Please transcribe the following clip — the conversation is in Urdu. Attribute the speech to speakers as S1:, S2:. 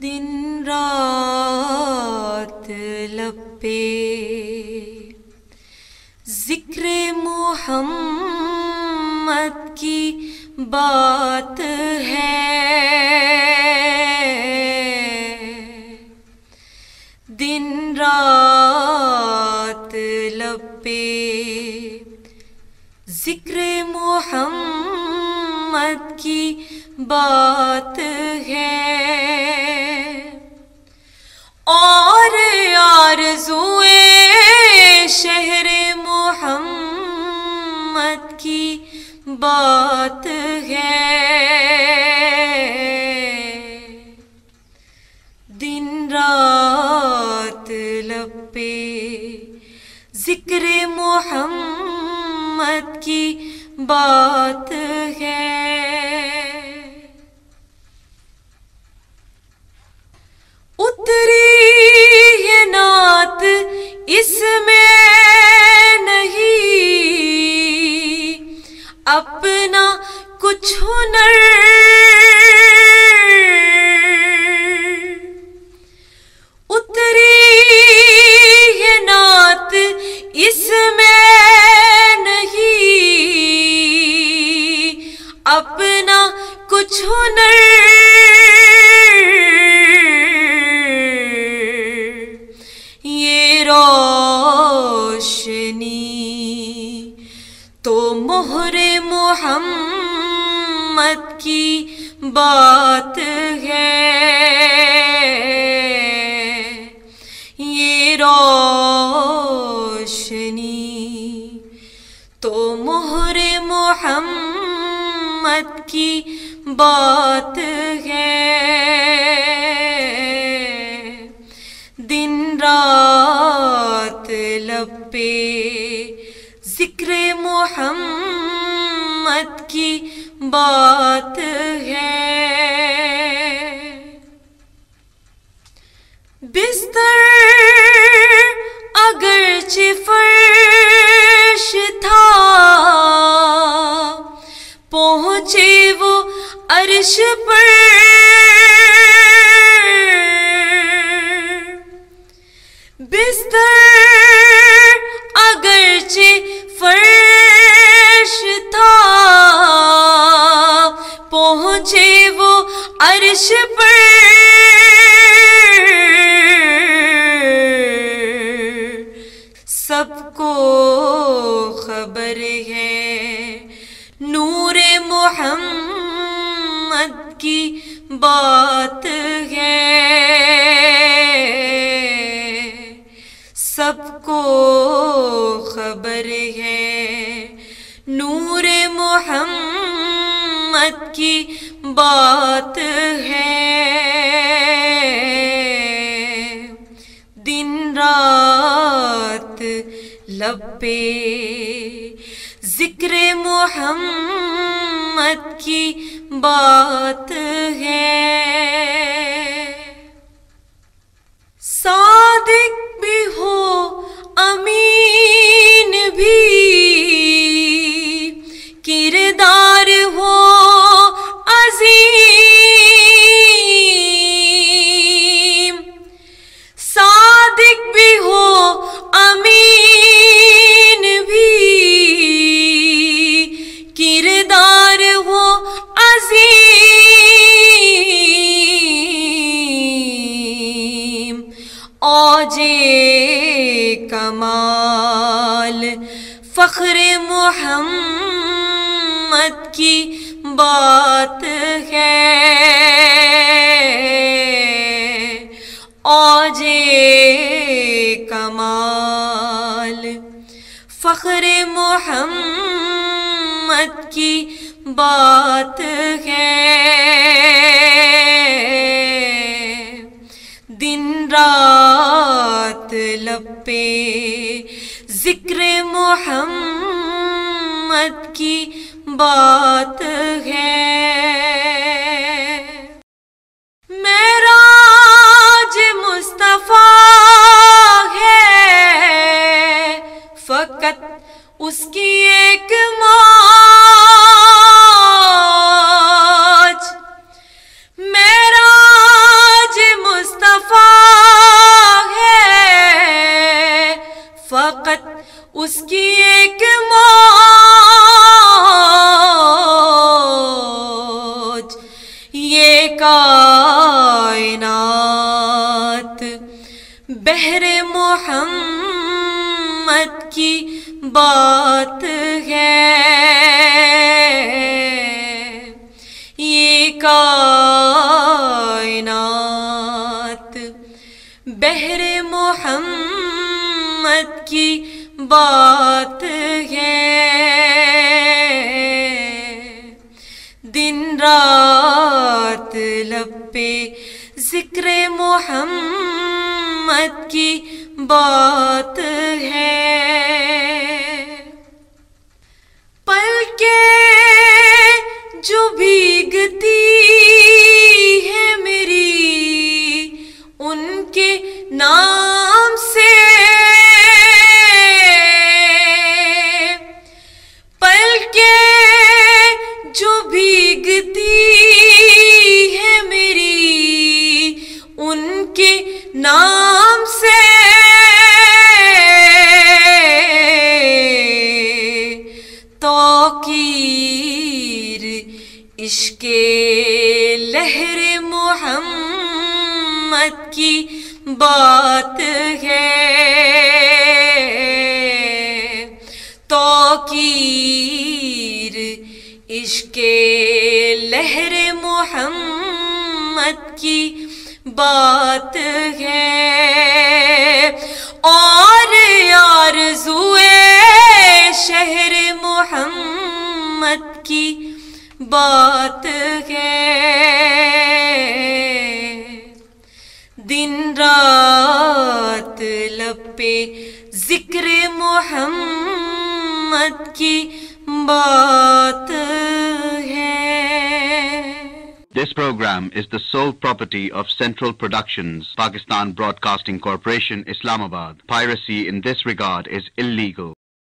S1: دن رات لب پہ ذکر محمد کی بات ہے، دن رات لب پہ ذکر محمد کی بات ہے، اور آرزوئے شہر محمد کی بات ہے، دن رات لب پہ ذکر محمد کی بات ہے۔ اتری ہے نعت اس میں نہیں اپنا کچھ ہنر، اتری ہے نعت اس میں نہیں اپنا کچھ ہنر، یہ روشنی تو مہر محمد کی بات ہے، یہ روشنی تو مہر محمد کی بات ہے، دن رات لب پہ ذکر محمد کی بات ہے، بستر اگرچہ فرش تھا پہنچے وہ عرش پر، بستر اگرچہ فرش تھا پہنچے وہ عرش پر، سب کو خبر ہے نور محمد کی بات ہے، سب کو خبر ہے نور محمد کی بات ہے، دن رات لب پہ ذکر محمد کی بات ہے، صادق بھی ہو امین بھی کردار ہو عظیم، صادق بھی ہو امین بھی کردار ہو عظیم، اوج کمال فخر محمد کی بات ہے، اوج کمال فخر محمد کی بات ہے، دن رات لب پہ ذکر محمد کی بات ہے، معراج مصطفیٰ ہے فقط اس کی ایک موج، معراج بہر محمد کی بات ہے، یہ کائنات بہر محمد کی بات ہے، دن رات لب پہ ذکر محمد کی بات ہے، پلکیں جو بھیگتی ہے میری ان کے نام سے، پلکیں جو بھیگتی ہے میری ان کے نام سے، توقیر عشق لہر محمد کی بات ہے، توقیر عشق لہر محمد کی بات ہے، اور آرزوئے شہر محمد کی بات ہے، دن رات لب پہ ذکر محمد کی بات ہے۔
S2: This program is the sole property of Central Productions, Pakistan Broadcasting Corporation, Islamabad. Piracy in this regard is illegal.